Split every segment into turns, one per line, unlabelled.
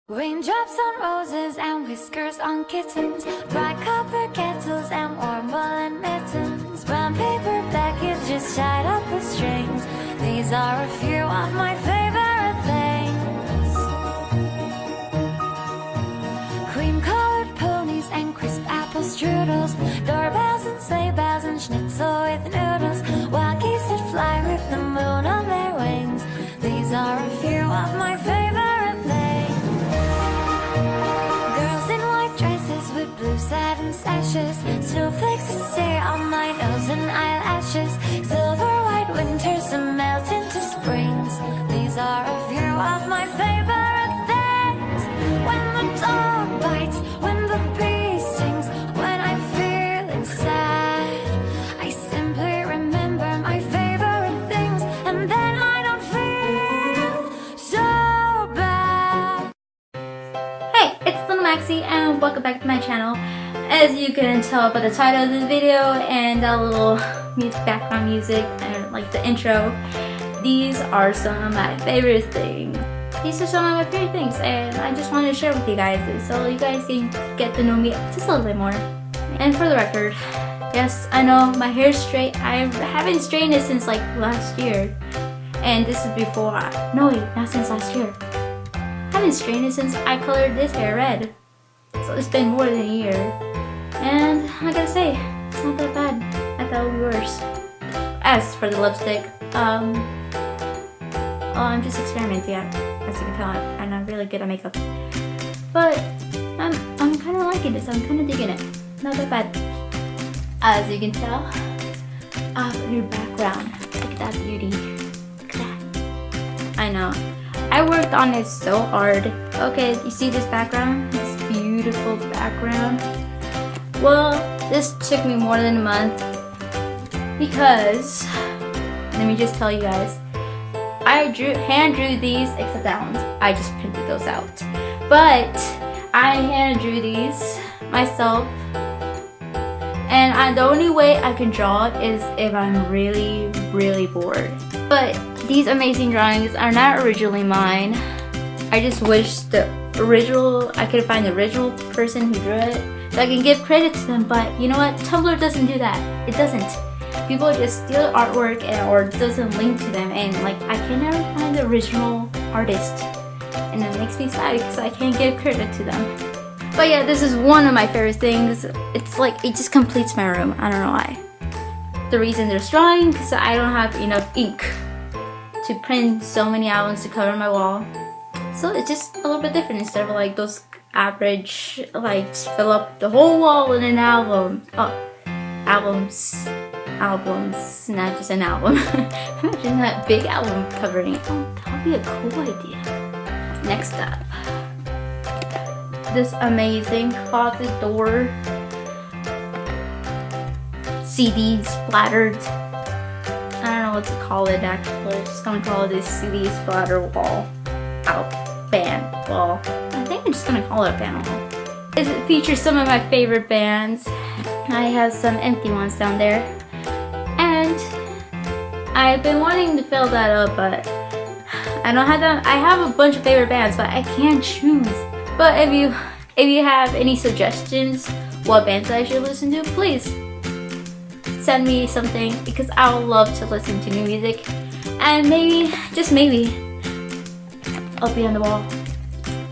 Raindrops on roses and whiskers on kittens, bright copper kettles and warm woolen mittens, brown paper packages tied up with strings. These are a few of my favorite things. Cream-colored ponies and crisp apple strudels, doorbells and sleigh bells and schnitzel with noodles, wild geese that fly with the moon on their wings. These are a few of my favorite things. Girls in white dresses with blue satin sashes, snowflakes that stay on my nose and eyelashes, silver white winters that melt into springs. These are a few of my favorite things. When the dog bites, when the bee stings, when I'm feeling sad, I simply remember my favorite things, and then I don't feel so bad.
Hey, it's Little Maxie and welcome back to my channel. As you can tell by the title of this video and that little background music and like the intro, these are some of my favorite things. These are some of my favorite things and I just wanted to share with you guys so you guys can get to know me just a little bit more. And for the record, yes, I know my hair is straight. I haven't straightened it since like last year. And this is before, no wait, not since last year. I haven't straightened it since I colored this hair red. So it's been more than a year. And I gotta say, it's not that bad. I thought it would be worse. As for the lipstick, I'm just experimenting. As you can tell, I'm not really good at makeup. But I'm kind of liking this. I'm kind of digging it. Not that bad. As you can tell, I have a new background. Look at that beauty. Look at that. I know. I worked on it so hard. Okay, you see this background? This beautiful background. Well, this took me more than a month because, let me just tell you guys, I hand drew these, except that one. I just printed those out. But I hand drew these myself, and the only way I can draw is if I'm really, really bored. But these amazing drawings are not originally mine. I just wish I could find the original person who drew it so I can give credit to them, but you know what? Tumblr doesn't do that. It doesn't. People just steal artwork or doesn't link to them, and like I can never find the original artist, and it makes me sad because I can't give credit to them. But yeah, this is one of my favorite things. It's like it just completes my room. I don't know why. The reason there's drawing because I don't have enough ink to print so many albums to cover my wall. So it's just a little bit different instead of like those average, like fill up the whole wall in an album. Oh, albums, not just an album. Imagine that big album covering it. Oh, that would be a cool idea. Next up, this amazing closet door. CD splattered. I don't know what to call it actually. I'm just gonna call it this CD splatter wall. Band wall. I think I'm just gonna call it a band wall. It features some of my favorite bands. I have some empty ones down there. And I've been wanting to fill that up, but I don't have them. I have a bunch of favorite bands, but I can't choose. But if you have any suggestions what bands I should listen to, please send me something because I would love to listen to new music. And maybe, just maybe, I'll be on the wall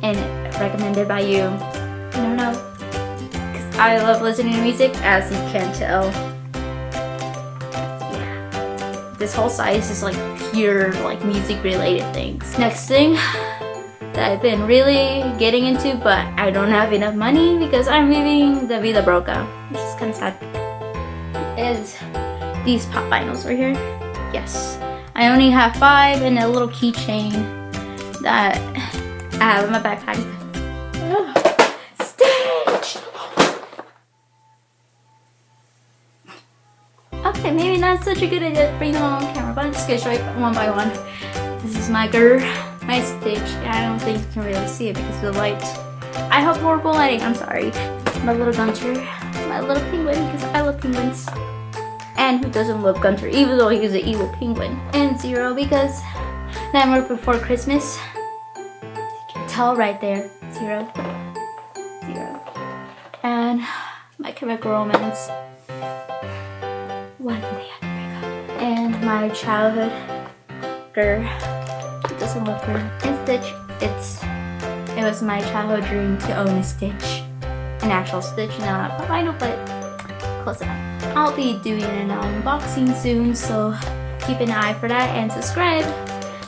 and recommended by you. You don't know. Because I love listening to music, as you can tell. Yeah. This whole site is just like pure like music related things. Next thing that I've been really getting into, but I don't have enough money because I'm leaving the Vida Broca, which is kind of sad, is these pop vinyls right here. Yes. I only have 5 and a little keychain that I have in my backpack. Stitch! Okay, maybe not such a good idea to bring them on camera, but I'm just gonna show you one by one. This is my my Stitch. I don't think you can really see it because of the light. I have horrible lighting, I'm sorry. My little Gunter, my little penguin, because I love penguins. And who doesn't love Gunter, even though he's an evil penguin. And Zero, because Nightmare Before Christmas. You can tell right there. 0. And My Chemical Romance, When They Had to Break Up. And my childhood girl, it doesn't look her. And Stitch, it was my childhood dream to own a Stitch. An actual Stitch, not a vinyl, but close enough. I'll be doing an unboxing soon, so keep an eye for that and subscribe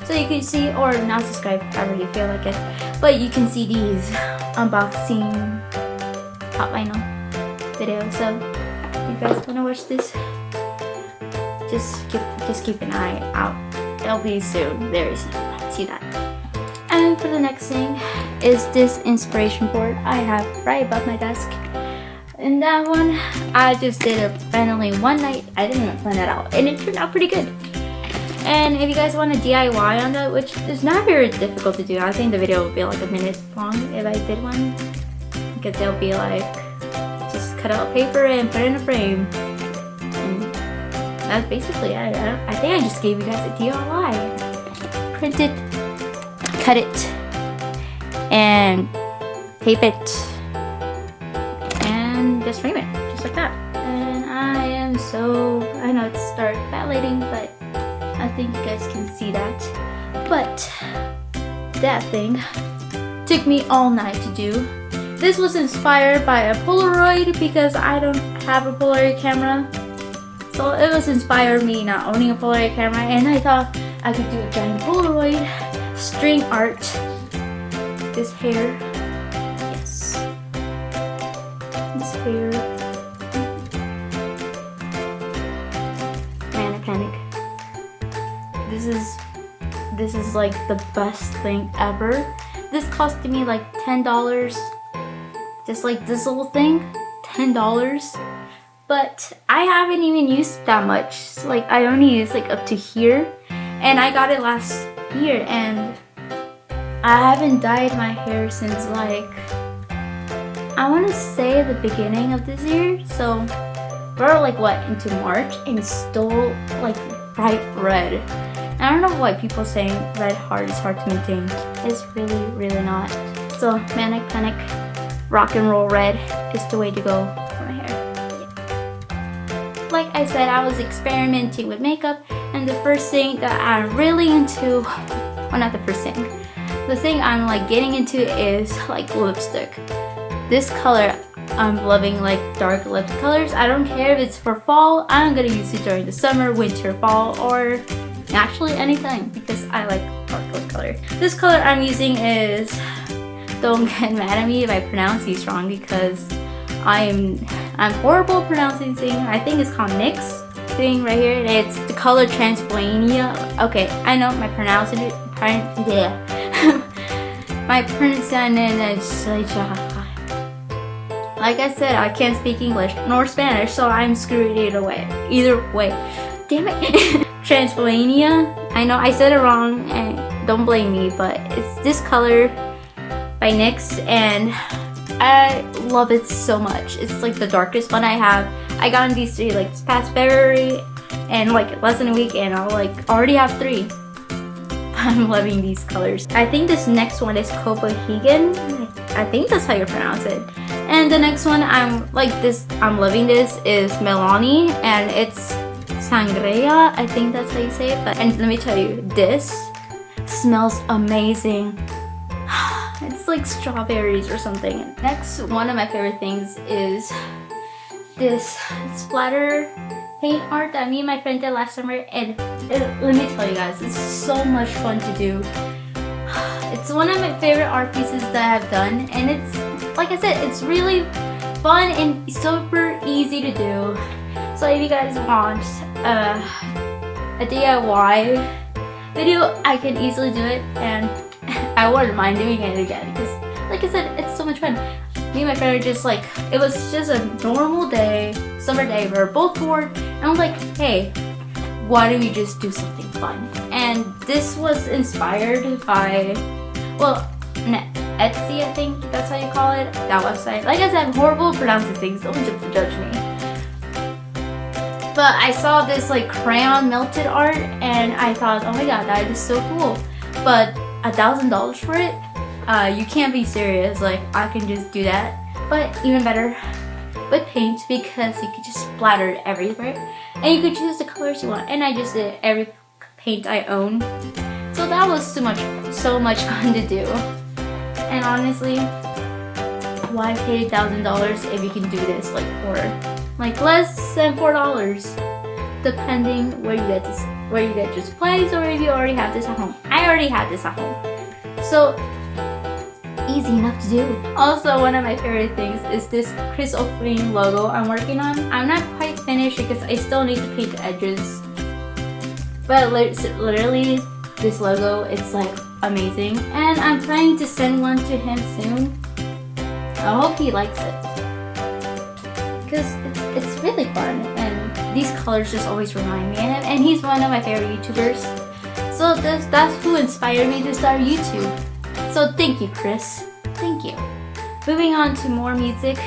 so you can see, or not subscribe, however you feel like it, but you can see these unboxing pop vinyl videos. So if you guys want to watch this, just keep an eye out. It'll be soon, very soon. See that. And for the next thing is this inspiration board I have right above my desk. And that one, I just did it randomly one night. I didn't even plan that out, and it turned out pretty good. And if you guys want a DIY on that, which is not very difficult to do, I think the video will be like a minute long if I did one. Because they'll be like, just cut out paper and put it in a frame. And that's basically it. I think I just gave you guys a DIY. Print it, cut it, and tape it. Just frame it, just like that. And I know it's start backlighting, but I think you guys can see that. But that thing took me all night to do. This was inspired by a Polaroid because I don't have a Polaroid camera. So it was inspired me not owning a Polaroid camera, and I thought I could do a giant Polaroid string art. This hair. Here. Man, I panic. This is like the best thing ever. This costed me like $10. Just like this little thing, $10. But I haven't even used that much. Like I only used like up to here, and I got it last year, and I haven't dyed my hair since like, I want to say the beginning of this year. So we're like what, into March, and it's still like bright red. And I don't know why people say red hard is hard to maintain. It's really not. So Manic Panic Rock and Roll Red is the way to go for my hair. Like I said, I was experimenting with makeup, and the first thing that I'm really into, well, not the first thing, the thing I'm like getting into is like lipstick. This color, I'm loving, like dark lip colors. I don't care if it's for fall. I'm gonna use it during the summer, winter, fall, or actually anytime, because I like dark lip color. This color I'm using is, don't get mad at me if I pronounce these wrong, because I'm horrible pronouncing thing. I think it's called NYX thing right here. It's the color Transylvania. Okay, I know my pronunciation. My pronunciation is like I said, I can't speak English nor Spanish, so I'm screwed either way. Damn it. Transylvania. I know I said it wrong, and don't blame me, but it's this color by NYX, and I love it so much. It's like the darkest one I have. I got in these 3 like this past February, and like less than a week, and I'll like already have 3. I'm loving these colors. I think this next one is Copenhagen. I think that's how you pronounce it. And the next one I'm loving this is Melanie, and it's Sangria. I think that's how you say it. But and let me tell you, this smells amazing. It's like strawberries or something. Next, one of my favorite things is this splatter paint art that me and my friend did last summer, and let me tell you guys, it's so much fun to do. It's one of my favorite art pieces that I've done, and it's, like I said, it's really fun and super easy to do. So if you guys want a DIY video, I can easily do it, and I wouldn't mind doing it again, because like I said, it's so much fun. Me and my friend are just like, it was just a normal day, summer day, we were both bored, and I was like, hey, why don't we just do something fun? And this was inspired by, well, Etsy, I think that's how you call it, that website. Like I said, I'm horrible at pronouncing things, don't judge me. But I saw this like crayon melted art, and I thought, oh my god, that is so cool. But $1,000 for it? You can't be serious, like I can just do that. But even better with paint, because you could just splatter it everywhere and you could choose the colors you want. And I just did every paint I own. So that was so much fun to do. And honestly, why pay $1,000 if you can do this like for like less than $4, depending where you get your supplies, or if you already have this at home. I already had this at home, so easy enough to do. Also, one of my favorite things is this crystal frame logo I'm working on. I'm not quite finished because I still need to paint the edges, but literally this logo, it's like amazing, and I'm planning to send one to him soon. I hope he likes it, because it's really fun, and these colors just always remind me of him, and he's one of my favorite YouTubers. So that's who inspired me to start YouTube. So thank you, Chris. Thank you. Moving on to more music.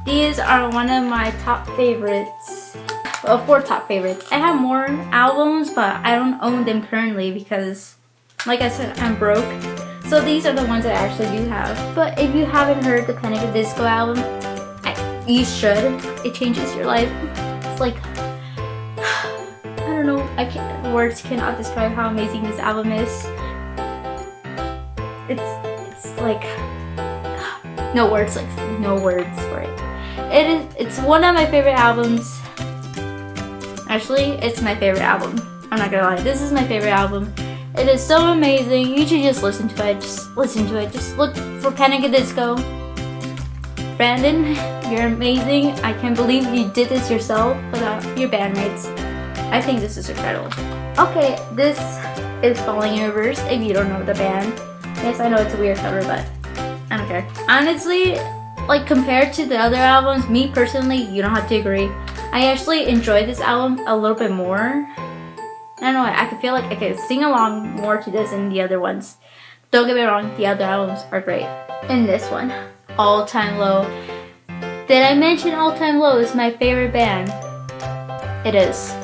These are one of my top favorites. Well, 4 top favorites. I have more albums, but I don't own them currently because, like I said, I'm broke. So these are the ones that I actually do have. But if you haven't heard the Panic! At the Disco album, you should. It changes your life. It's like, I don't know, words cannot describe how amazing this album is. It's like, no words for it. It's one of my favorite albums. Actually, it's my favorite album. I'm not gonna lie, this is my favorite album. It is so amazing. You should just listen to it. Just listen to it. Just look for Panic! At the Disco. Brandon, you're amazing. I can't believe you did this yourself without your bandmates. I think this is incredible. Okay, this is Falling in Reverse, if you don't know the band. Yes, I know it's a weird cover, but I don't care. Honestly, like compared to the other albums, me personally, you don't have to agree. I actually enjoyed this album a little bit more. I don't know, I could feel like I could sing along more to this than the other ones. Don't get me wrong, the other albums are great. And this one, All Time Low. Did I mention All Time Low is my favorite band? It is.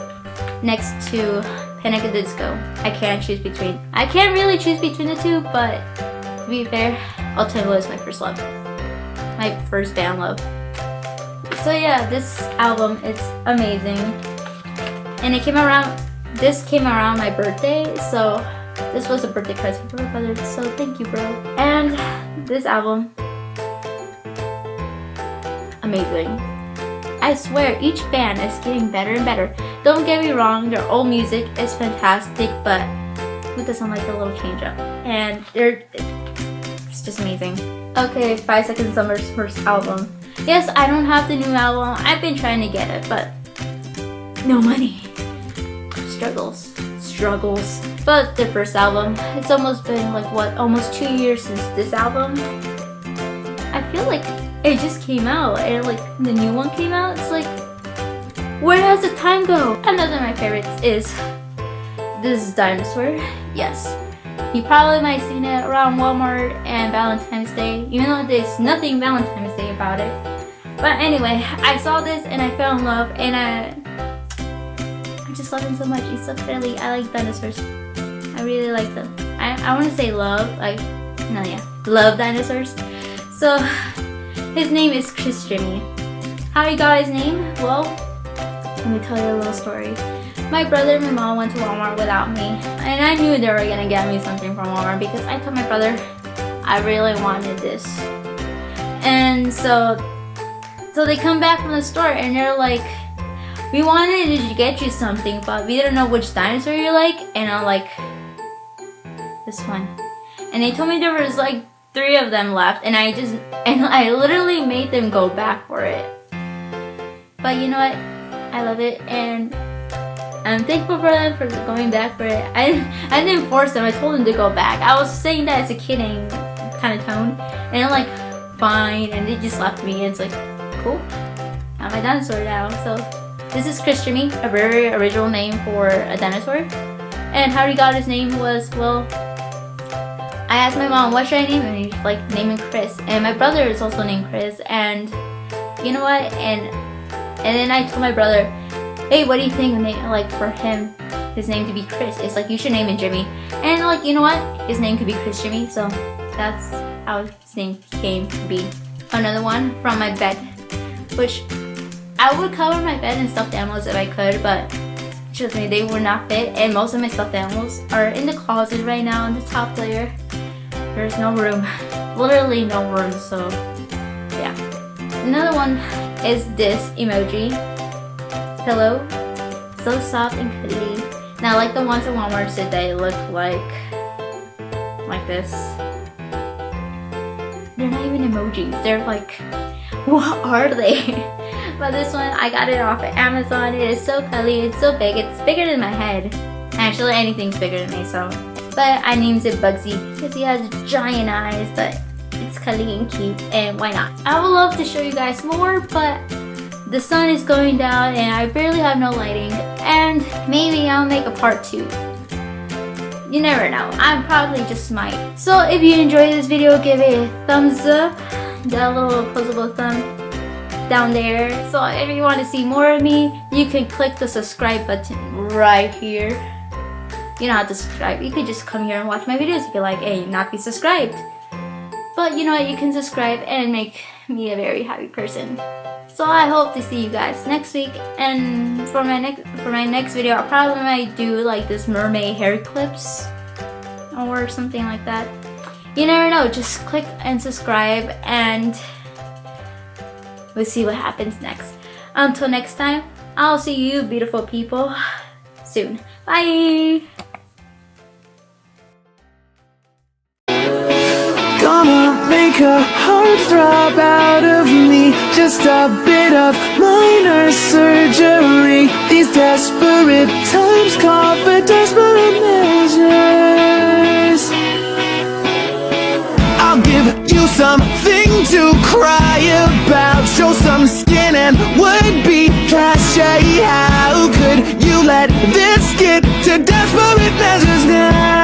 Next to Panic! At the Disco. I can't really choose between the two, but to be fair, All Time Low is my first love. My first band love. So yeah, this album, it's amazing. And this came around my birthday, so this was a birthday present for my brother, so thank you, bro. And this album, amazing. I swear, each band is getting better and better. Don't get me wrong, their old music is fantastic, but who doesn't like a little change up? And it's just amazing. Okay, 5 Seconds Summer's first album. Yes, I don't have the new album. I've been trying to get it, but no money. Struggles. But their first album, it's almost been like almost 2 years since this album. I feel like it just came out, and like the new one came out. It's like, where does the time go? Another of my favorites is this Dinosaur. Yes, you probably might have seen it around Walmart and Valentine's Day, even though there's nothing Valentine's Day about it. But anyway, I saw this and I fell in love, and I just love him so much. He's so friendly. I like dinosaurs. I really like them. I want to say love, love dinosaurs. So his name is Chris Jimmy. How he got his name? Well, let me tell you a little story. My brother and my mom went to Walmart without me, and I knew they were gonna get me something from Walmart because I told my brother I really wanted this. And so they come back from the store and they're like, we wanted to get you something, but we didn't know which dinosaur you like. And I'm like, this one. And they told me there was like 3 of them left, and I literally made them go back for it. But you know what? I love it, and I'm thankful for them for going back for it. I didn't force them. I told them to go back. I was saying that as a kidding kind of tone, and I'm like, fine, and they just left me, and it's like, cool. I'm a dinosaur now. So this is Chris Jimmy, a very original name for a dinosaur. And how he got his name was, well, I asked my mom, what should I name him? And he's like, name him Chris. And my brother is also named Chris. And you know what? And then I told my brother, hey, what do you think like for him, his name to be Chris? It's like, you should name him Jimmy. And like, you know what? His name could be Chris Jimmy. So That's how his name came to be. Another one from my bed, which I would cover my bed in stuffed animals if I could, but trust me, they would not fit, and most of my stuffed animals are in the closet right now on the top layer. There's no room, literally no room, so yeah. Another one is this emoji pillow, so soft and cuddly. Now, like the ones at Walmart said, they look like this. They're not even emojis, they're like, what are they? But this one, I got it off of Amazon. It is so cuddly, it's so big, it's bigger than my head. Actually, anything's bigger than me, so. But I named it Bugsy because he has giant eyes, but it's cuddly and cute, and why not? I would love to show you guys more, but the sun is going down and I barely have no lighting, and maybe I'll make a part 2. You never know, I probably just might. So if you enjoyed this video, give it a thumbs up, that little opposable thumb down there. So if you want to see more of me, you can click the subscribe button right here. You don't have to subscribe, you could just come here and watch my videos if you like and not be subscribed. But you know what, you can subscribe and make me a very happy person. So I hope to see you guys next week, and for my next video I probably might do like this mermaid hair clips or something like that. You never know, just click and subscribe and we'll see what happens next. Until next time, I'll see you beautiful people soon. Bye!
Gonna make a heartthrob out of me. Just a bit of minor surgery. These desperate times call for desperate measures. I'll give you something to cry about. Show some skin and would be cachet. How could you let this get to desperate measures now?